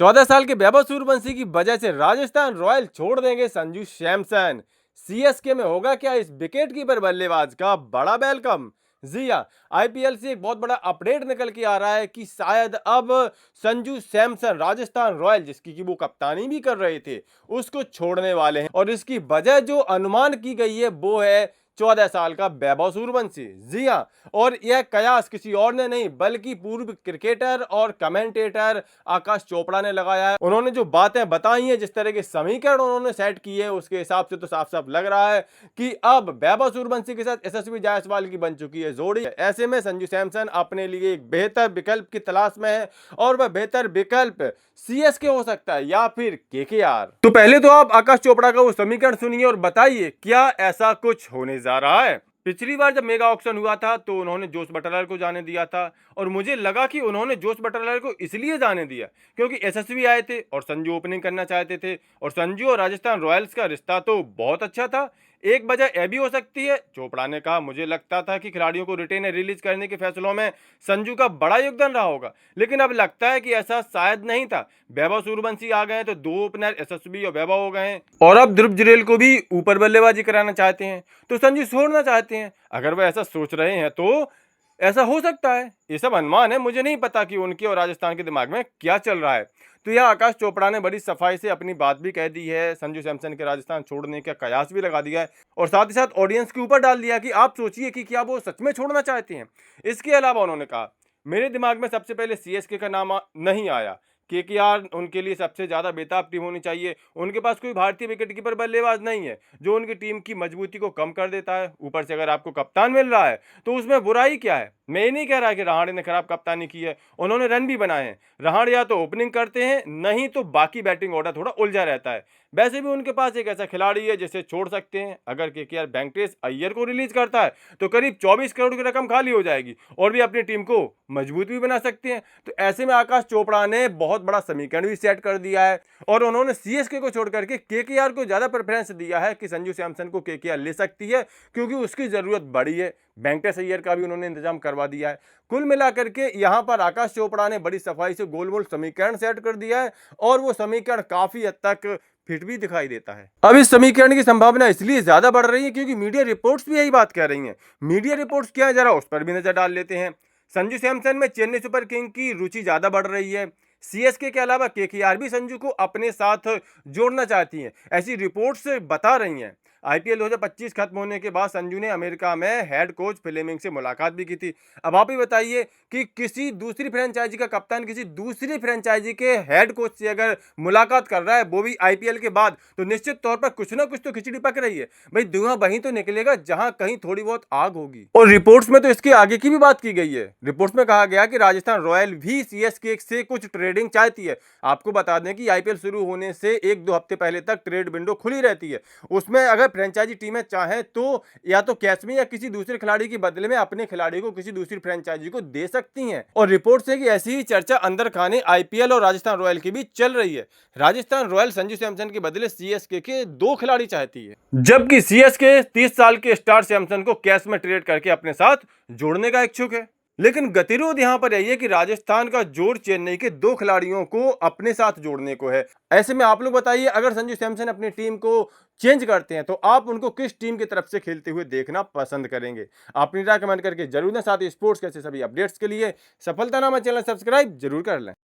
14 साल के वैभव सूर्यवंशी की वजह से राजस्थान रॉयल छोड़ देंगे संजू सैमसन। सीएसके में होगा क्या इस विकेट कीपर बल्लेबाज का बड़ा वेलकम। जी हां, आईपीएल से एक बहुत बड़ा अपडेट निकल के आ रहा है कि शायद अब संजू सैमसन राजस्थान रॉयल, जिसकी कि वो कप्तानी भी कर रहे थे, उसको छोड़ने वाले हैं। और इसकी वजह जो अनुमान की गई है वो है 14 साल का वैभव सूर्यवंशी। जी हां, और यह कयास किसी और ने नहीं बल्कि पूर्व क्रिकेटर और कमेंटेटर आकाश चोपड़ा ने लगाया है। उन्होंने जो बातें बताई हैं, जिस तरह के समीकरण उन्होंने सेट किए हैं, उसके हिसाब से तो साफ साफ लग रहा है कि अब वैभव सूर्यवंशी के साथ यशस्वी जायसवाल की बन चुकी है जोड़ी। ऐसे में संजू सैमसन अपने लिए एक बेहतर विकल्प की तलाश में है और वह बेहतर विकल्प सीएसके हो सकता है या फिर केकेआर। तो पहले तो आप आकाश चोपड़ा का वो समीकरण सुनिए और बताइए क्या ऐसा कुछ होने जा रहा है। पिछली बार जब मेगा ऑक्शन हुआ था तो उन्होंने जोस बटलर को जाने दिया था और मुझे लगा कि उन्होंने जोस बटलर को इसलिए जाने दिया क्योंकि यशस्वी आए थे और संजू ओपनिंग करना चाहते थे और संजू और राजस्थान रॉयल्स का रिश्ता तो बहुत अच्छा था। एक वजह यह भी हो सकती है, चोपड़ा ने कहा, मुझे लगता था कि खिलाड़ियों को रिटेन रिलीज करने के फैसलों में संजू का बड़ा योगदान रहा होगा, लेकिन अब लगता है कि ऐसा शायद नहीं था। वैभव सूर्यवंशी आ गए तो दो ओपनर यशस्वी और वैभव हो गए हैं और अब ध्रुव जुरैल को भी ऊपर बल्लेबाजी कराना चाहते हैं तो संजू छोड़ना चाहते हैं। अगर वह ऐसा सोच रहे हैं तो ऐसा हो सकता है, ये सब अनुमान है, मुझे नहीं पता कि उनके और राजस्थान के दिमाग में क्या चल रहा है। तो यह आकाश चोपड़ा ने बड़ी सफाई से अपनी बात भी कह दी है, संजू सैमसन के राजस्थान छोड़ने का कयास भी लगा दिया है और साथ ही साथ ऑडियंस के ऊपर डाल दिया कि आप सोचिए कि क्या वो सच में छोड़ना चाहते हैं। इसके अलावा उन्होंने कहा, मेरे दिमाग में सबसे पहले सीएसके का नाम नहीं आया, केकेआर उनके लिए सबसे ज्यादा बेताब टीम होनी चाहिए। उनके पास कोई भारतीय विकेटकीपर बल्लेबाज नहीं है जो उनकी टीम की मजबूती को कम कर देता है। ऊपर से अगर आपको कप्तान मिल रहा है तो उसमें बुराई क्या है। मैं ये नहीं कह रहा कि रहाणे ने खराब कप्तानी की है, उन्होंने रन भी बनाए हैं। रहाणे या तो ओपनिंग करते हैं, नहीं तो बाकी बैटिंग ऑर्डर थोड़ा उलझा रहता है। वैसे भी उनके पास एक ऐसा खिलाड़ी है जिसे छोड़ सकते हैं। अगर केकेआर वेंकटेश अय्यर को रिलीज करता है तो करीब 24 करोड़ की रकम खाली हो जाएगी और भी अपनी टीम को मजबूत भी बना सकते हैं। तो ऐसे में आकाश चोपड़ा ने बहुत बड़ा समीकरण भी सेट कर दिया है और उन्होंने सीएसके को छोड़ करके केकेआर को ज्यादा प्रेफरेंस दिया है कि संजू सैमसन को केकेआर ले सकती है क्योंकि उसकी जरूरत बड़ी है। वेंकटेश अय्यर का भी उन्होंने इंतजाम करवा दिया है। कुल मिलाकर के यहां पर आकाश चोपड़ा ने बड़ी सफाई से गोल मोल समीकरण सेट कर दिया है और वो समीकरण काफी हद तक फिट भी दिखाई देता है। अब इस समीकरण की संभावना इसलिए ज्यादा बढ़ रही है क्योंकि मीडिया रिपोर्ट्स भी यही बात कह रही हैं। मीडिया रिपोर्ट्स क्या है, जरा उस पर भी नजर डाल लेते हैं। संजू सैमसन में चेन्नई सुपर किंग की रुचि ज्यादा बढ़ रही है। सीएसके के अलावा केकेआर भी संजू को अपने साथ जोड़ना चाहती है, ऐसी रिपोर्ट्स बता रही हैं। आईपीएल 2025 खत्म होने के बाद संजू ने अमेरिका में हेड कोच फ्लेमिंग से मुलाकात भी की थी। अब आप ही बताइए कि किसी दूसरी फ्रेंचाइजी का कप्तान किसी दूसरी फ्रेंचाइजी के हेड कोच से अगर मुलाकात कर रहा है, वो भी आईपीएल के बाद, तो निश्चित तौर पर कुछ ना कुछ तो खिचड़ी पक रही है। भाई धुआं वहीं तो निकलेगा जहां कहीं थोड़ी बहुत आग होगी। और रिपोर्ट्स में तो इसके आगे की भी बात की गई है। रिपोर्ट्स में कहा गया कि राजस्थान रॉयल भी सीएसके से कुछ ट्रेडिंग चाहती है। आपको बता दें कि आईपीएल शुरू होने से 1-2 हफ्ते पहले तक ट्रेड विंडो खुली रहती है। उसमें अगर फ्रेंचाइजी टीमें चाहें तो या तो कैश में या किसी दूसरे खिलाड़ी के बदले में अपने खिलाड़ी को किसी दूसरी फ्रेंचाइजी को दे सकती हैं। और रिपोर्ट है कि ऐसी ही चर्चा अंदर खाने आईपीएल और राजस्थान रॉयल के बीच चल रही है। राजस्थान रॉयल संजू सैमसन के बदले सीएसके के 2 खिलाड़ी चाहती है, जबकि सीएसके 30 साल के स्टार सैमसन को कैश में ट्रेड करके अपने साथ जोड़ने का इच्छुक है। लेकिन गतिरोध यहां पर यही है कि राजस्थान का जोर चेन्नई के 2 खिलाड़ियों को अपने साथ जोड़ने को है। ऐसे में आप लोग बताइए, अगर संजू सैमसन अपनी टीम को चेंज करते हैं तो आप उनको किस टीम की तरफ से खेलते हुए देखना पसंद करेंगे? अपनी राय कमेंट करके जरूर दें। साथ ही स्पोर्ट्स के सभी अपडेट्स के लिए सफलता नामा चैनल सब्सक्राइब जरूर कर लें।